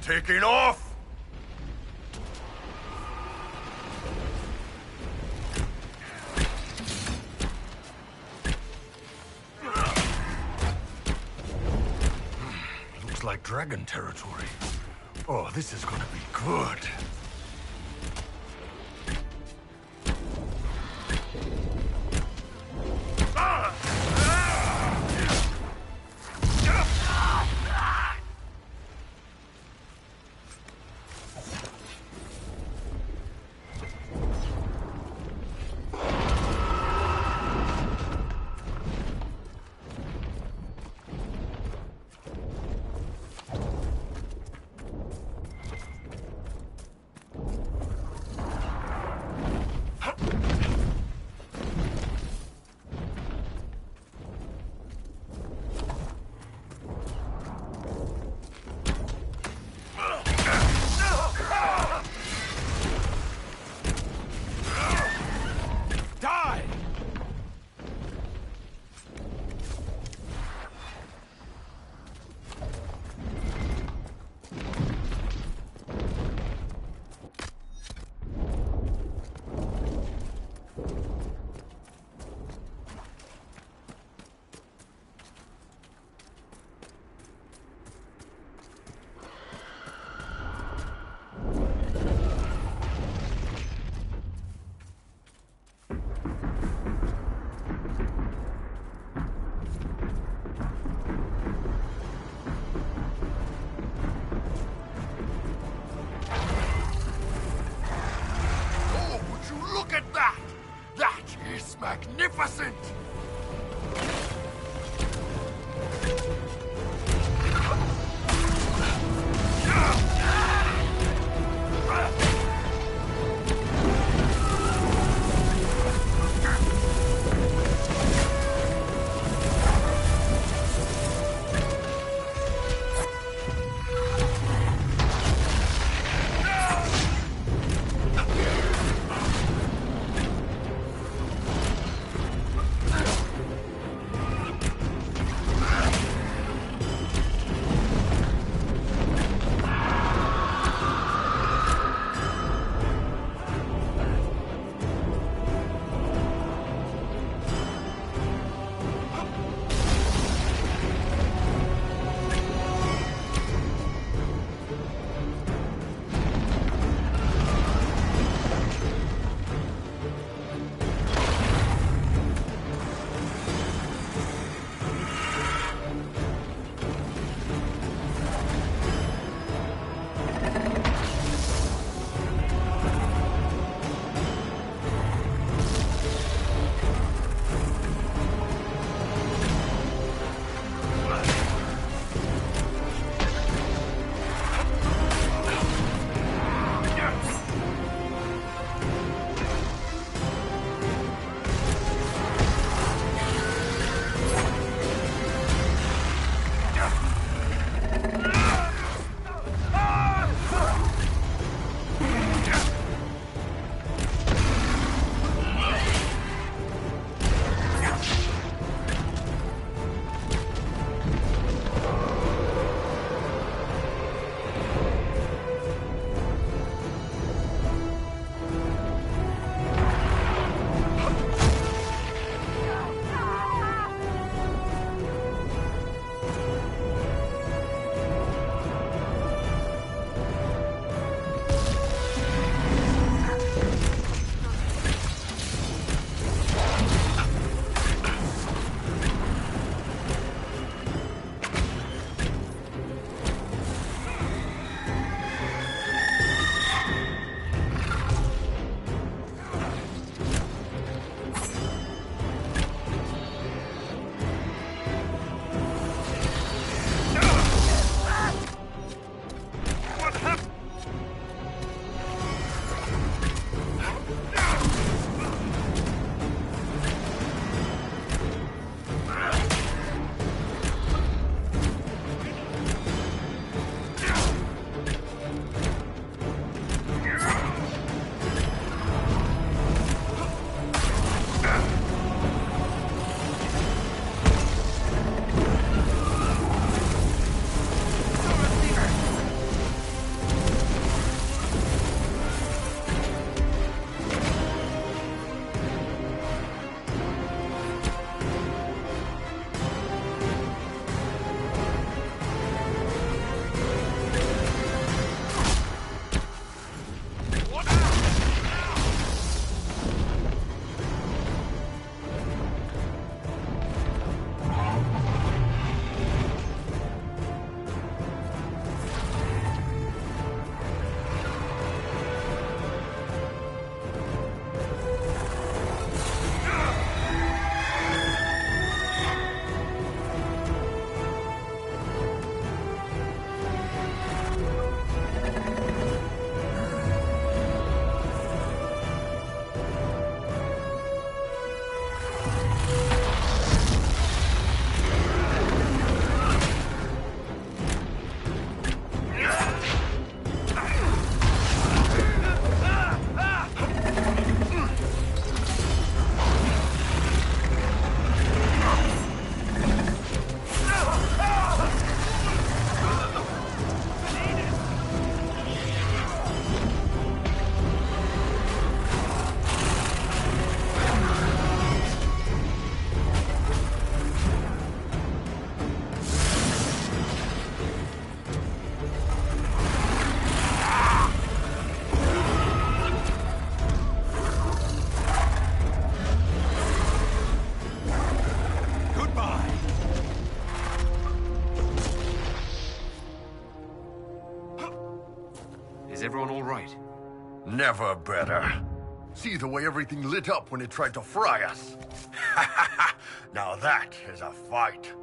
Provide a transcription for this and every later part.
taking off! Looks like dragon territory. Oh, this is gonna be good. Magnificent! everyone all right? Never better. See the way everything lit up when it tried to fry us? Now that is a fight.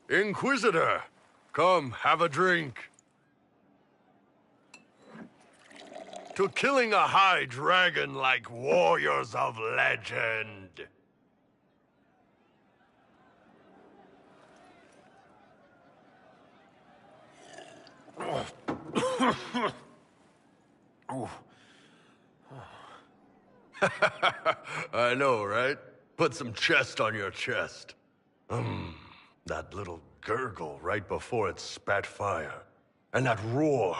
Inquisitor, come have a drink. To killing a high dragon like warriors of legend. I know, right? Put some chest on your chest. That little gurgle right before it spat fire. And that roar.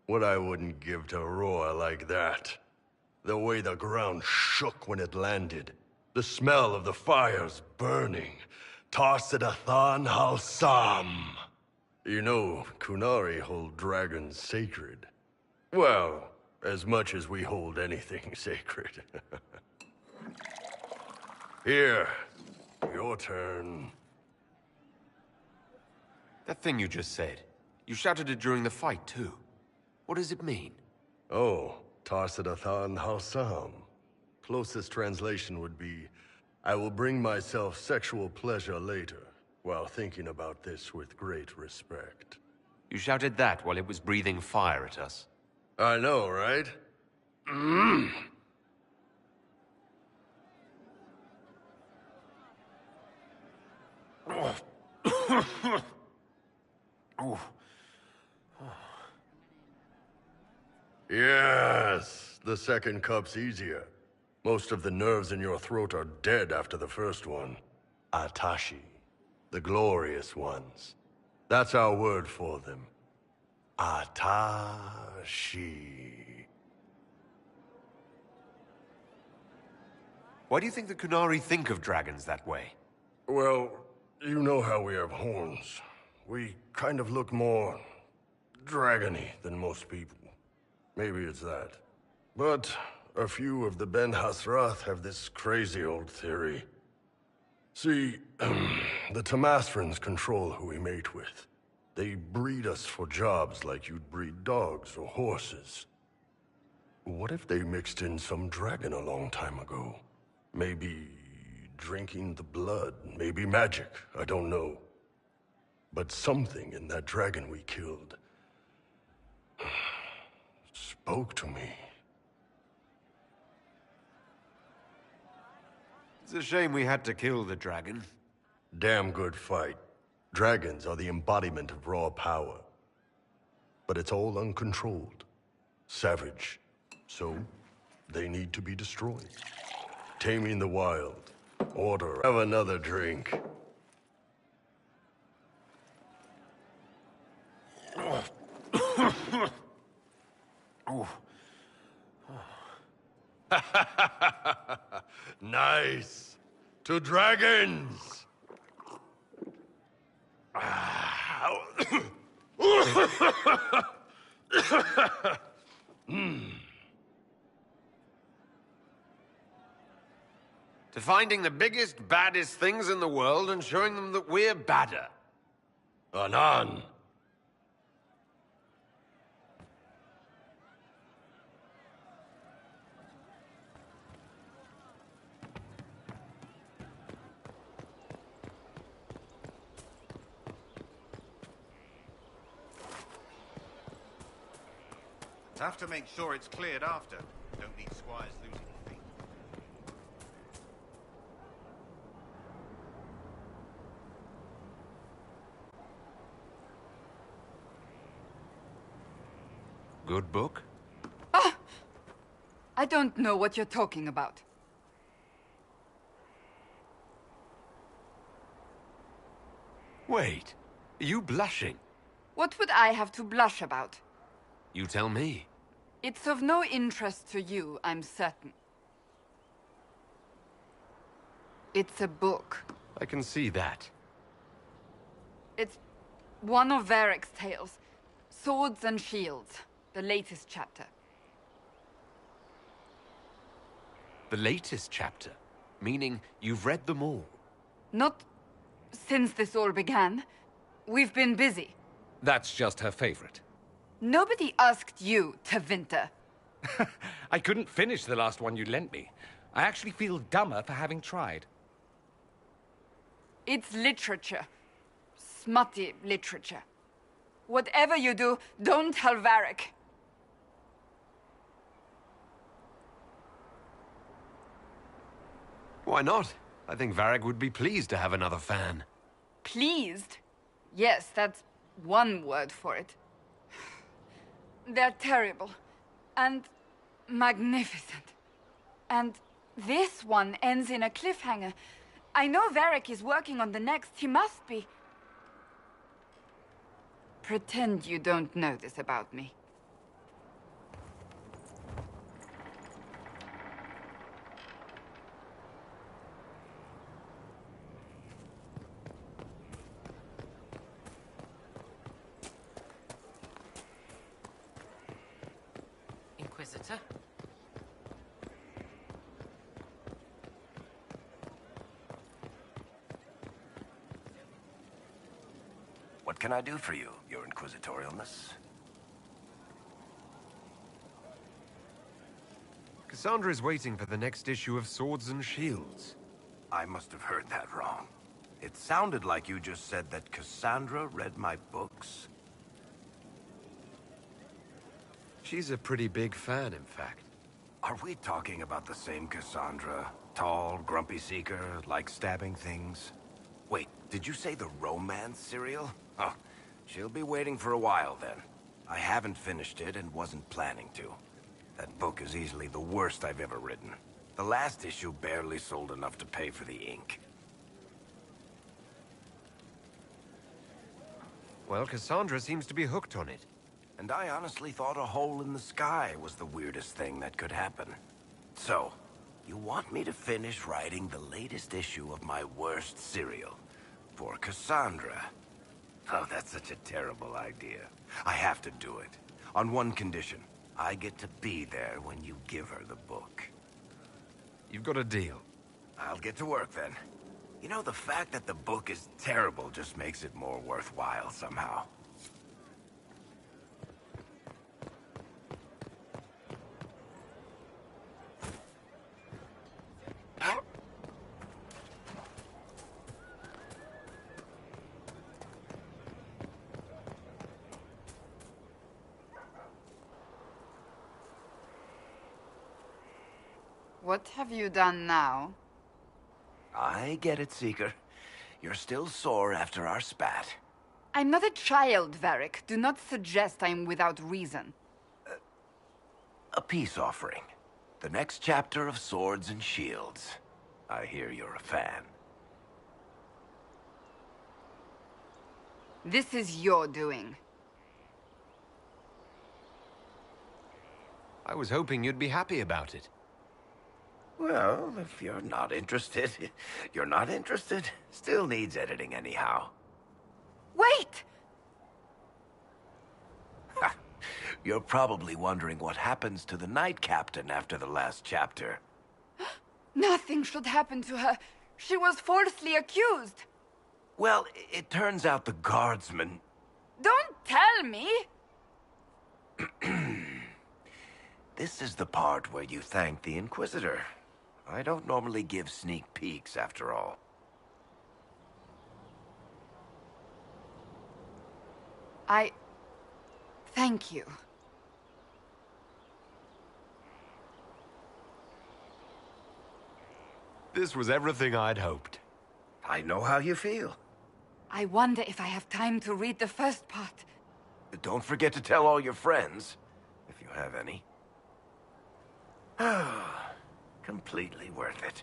What I wouldn't give to roar like that. The way the ground shook when it landed. The smell of the fires burning. Tarsidathan Halsam. You know, Kunari hold dragons sacred. Well, as much as we hold anything sacred. Here, your turn. That thing you just said. You shouted it during the fight, too. What does it mean? Oh, Tarsidathan Halsam. Closest translation would be, I will bring myself sexual pleasure later, while thinking about this with great respect. You shouted that while it was breathing fire at us. I know, right? Yes, the second cup's easier. Most of the nerves in your throat are dead after the first one. Atashi, the glorious ones. That's our word for them. Atashi. Why do you think the Kunari think of dragons that way? Well, you know how we have horns. We kind of look more dragony than most people. Maybe it's that. But a few of the Ben Hasrath have this crazy old theory. See, the Tamasrans control who we mate with. They breed us for jobs like you'd breed dogs or horses. What if they mixed in some dragon a long time ago? Maybe drinking the blood, maybe magic, I don't know. But something in that dragon we killed spoke to me. It's a shame we had to kill the dragon. Damn good fight. Dragons are the embodiment of raw power. But it's all uncontrolled. Savage. So, they need to be destroyed. Taming the wild. Order. Have another drink. Nice. To dragons. To finding the biggest, baddest things in the world and showing them that we're badder. Anan. Have to make sure it's cleared after. Don't need squires losing feet. Good book? Ah! I don't know what you're talking about. Wait, are you blushing? What would I have to blush about? You tell me. It's of no interest to you, I'm certain. It's a book. I can see that. It's one of Varric's tales. Swords and Shields. The latest chapter. The latest chapter? Meaning you've read them all? Not since this all began. We've been busy. That's just her favorite. Nobody asked you to winter. I couldn't finish the last one you lent me. I actually feel dumber for having tried. It's literature. Smutty literature. Whatever you do, don't tell Varric. Why not? I think Varric would be pleased to have another fan. Pleased? Yes, that's one word for it. They're terrible. And magnificent. And this one ends in a cliffhanger. I know Varric is working on the next. He must be. Pretend you don't know this about me. Inquisitor? What can I do for you, your inquisitorialness? Cassandra is waiting for the next issue of Swords and Shields. I must have heard that wrong. It sounded like you just said that Cassandra read my books. She's a pretty big fan, in fact. Are we talking about the same Cassandra? Tall, grumpy seeker, like stabbing things? Wait, did you say the romance serial? Oh, she'll be waiting for a while then. I haven't finished it and wasn't planning to. That book is easily the worst I've ever written. The last issue barely sold enough to pay for the ink. Well, Cassandra seems to be hooked on it. And I honestly thought a hole in the sky was the weirdest thing that could happen. So, you want me to finish writing the latest issue of my worst serial for Cassandra? Oh, that's such a terrible idea. I have to do it. On one condition. I get to be there when you give her the book. You've got a deal. I'll get to work then. You know, the fact that the book is terrible just makes it more worthwhile somehow. What have you done now? I get it, Seeker. You're still sore after our spat. I'm not a child, Varric. Do not suggest I'm without reason. A peace offering. The next chapter of Swords and Shields. I hear you're a fan. This is your doing. I was hoping you'd be happy about it. Well, if you're not interested, you're not interested. Still needs editing anyhow. Wait! You're probably wondering what happens to the Knight Captain after the last chapter. Nothing should happen to her. She was falsely accused. Well, it turns out the guardsman... Don't tell me! This is the part where you thank the Inquisitor. I don't normally give sneak peeks, after all. Thank you. This was everything I'd hoped. I know how you feel. I wonder if I have time to read the first part. Don't forget to tell all your friends, if you have any. Completely worth it.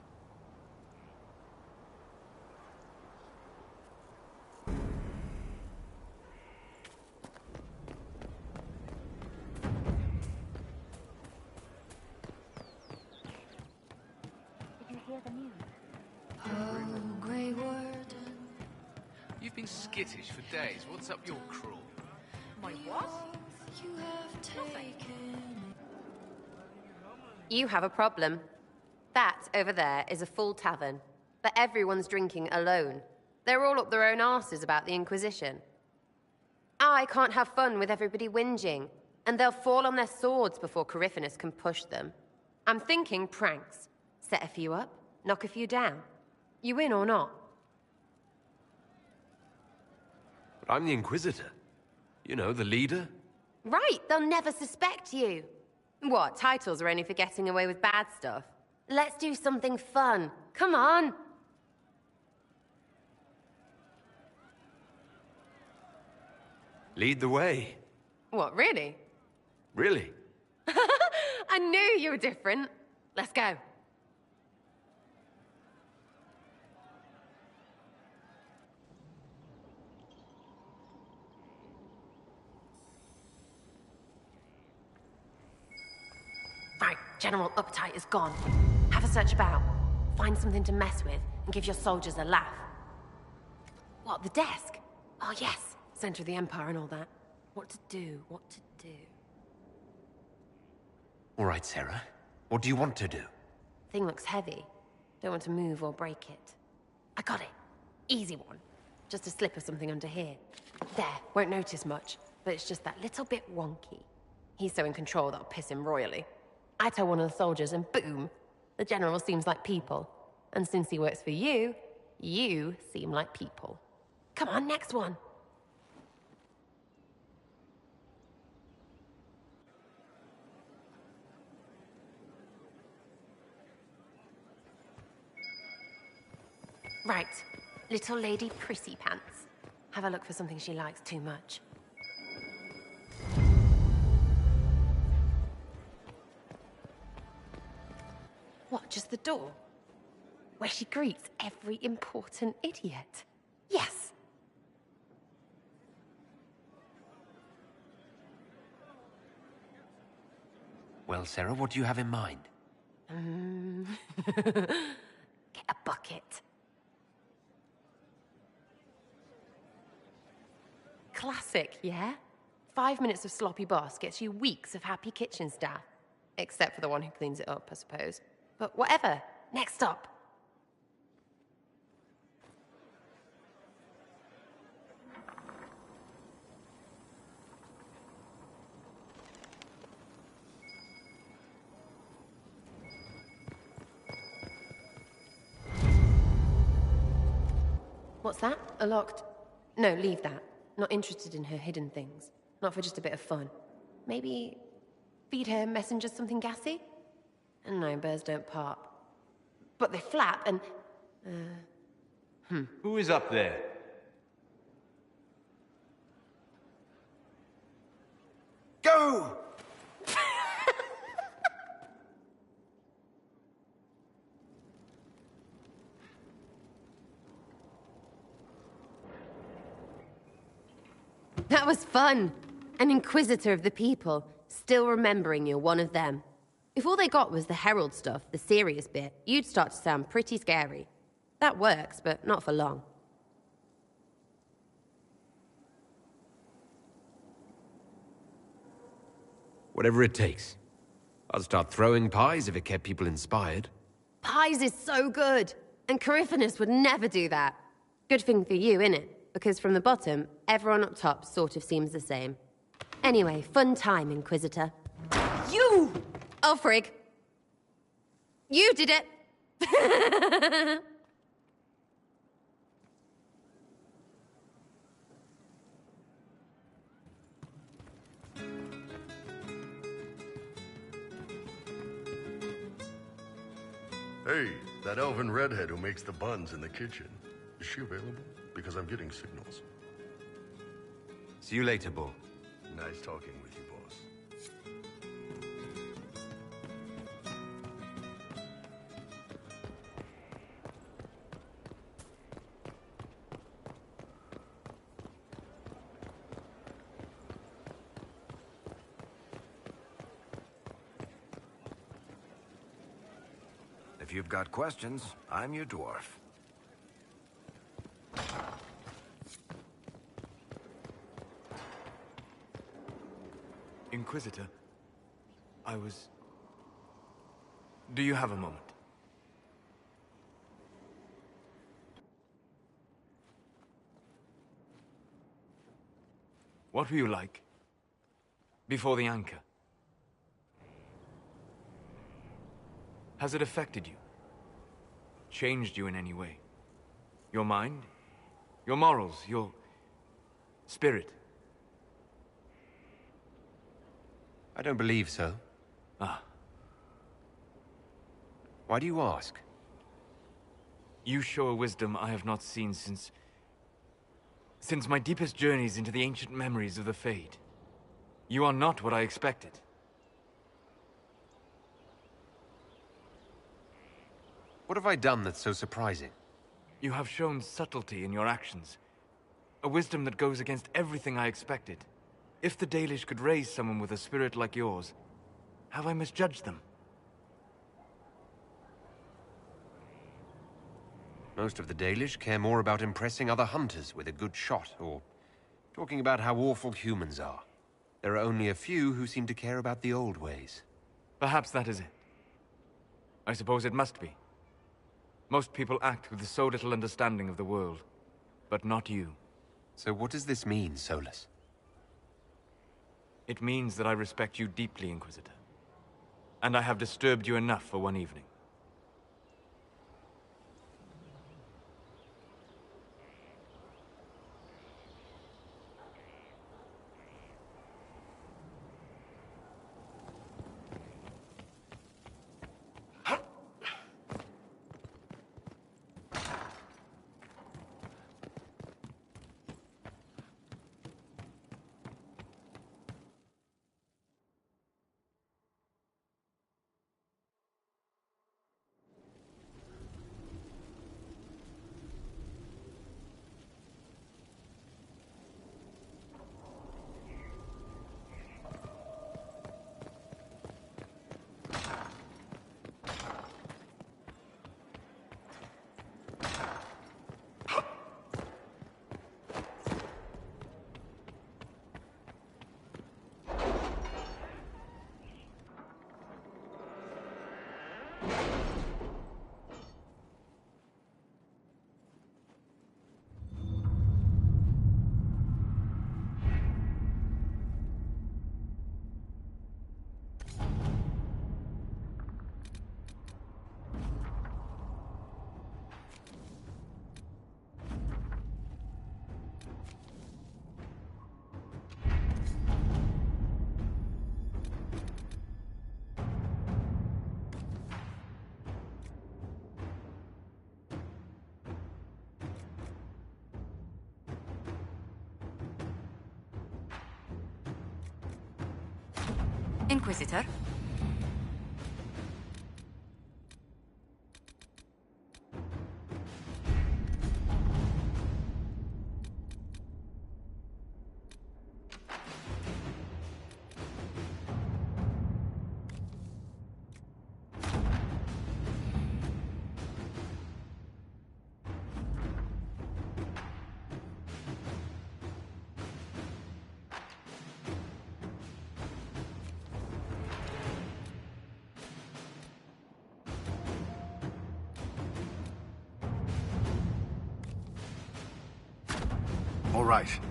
You've been skittish for days. What's up your crawl? My what? You have a problem. That over there is a full tavern, but everyone's drinking alone. They're all up their own arses about the Inquisition. I can't have fun with everybody whinging, and they'll fall on their swords before Corypheus can push them. I'm thinking pranks. Set a few up, knock a few down. You win or not? But I'm the Inquisitor. You know, the leader. Right, they'll never suspect you. What, titles are only for getting away with bad stuff? Let's do something fun. Come on. Lead the way. What, really? Really? I knew you were different. Let's go. Right, General Uptight is gone. Have a search about. Find something to mess with and give your soldiers a laugh. What, the desk? Oh yes, center of the Empire and all that. What to do, what to do. All right, Sarah. What do you want to do? Thing looks heavy. Don't want to move or break it. I got it. Easy one. Just a slip of something under here. There, won't notice much, but it's just that little bit wonky. He's so in control that'll piss him royally. I tell one of the soldiers and boom, the general seems like people. And since he works for you, you seem like people. Come on, next one. Right, little lady prissy pants. Have a look for something she likes too much. What, just the door? Where she greets every important idiot? Yes! Well, Sarah, what do you have in mind? Get a bucket. Classic, yeah? 5 minutes of sloppy boss gets you weeks of happy kitchen staff. Except for the one who cleans it up, I suppose. But whatever. Next up. What's that? A locked... No, leave that. Not interested in her hidden things. Not for just a bit of fun. Maybe... feed her messengers something gassy? No, birds don't pop. But they flap and... Who is up there? Go! That was fun. An inquisitor of the people, still remembering you're one of them. If all they got was the herald stuff, the serious bit, you'd start to sound pretty scary. That works, but not for long. Whatever it takes. I'll start throwing pies if it kept people inspired. Pies is so good, and Coryphanus would never do that. Good thing for you, innit? Because from the bottom, everyone up top sort of seems the same. Anyway, fun time, Inquisitor. You! Oh, frig. You did it! Hey, that elven redhead who makes the buns in the kitchen. Is she available? Because I'm getting signals. See you later, Bull. Nice talking with you, boss. If you've got questions, I'm your dwarf. Inquisitor, Do you have a moment? What were you like before the anchor? Has it affected you? Changed you in any way? Your mind? Your morals? Your spirit? I don't believe so. Ah. Why do you ask? You show a wisdom I have not seen since my deepest journeys into the ancient memories of the Fade. You are not what I expected. What have I done that's so surprising? You have shown subtlety in your actions. A wisdom that goes against everything I expected. If the Dalish could raise someone with a spirit like yours, have I misjudged them? Most of the Dalish care more about impressing other hunters with a good shot, or talking about how awful humans are. There are only a few who seem to care about the old ways. Perhaps that is it. I suppose it must be. Most people act with so little understanding of the world, but not you. So what does this mean, Solus? It means that I respect you deeply, Inquisitor. And I have disturbed you enough for one evening. Inquisitor? All right.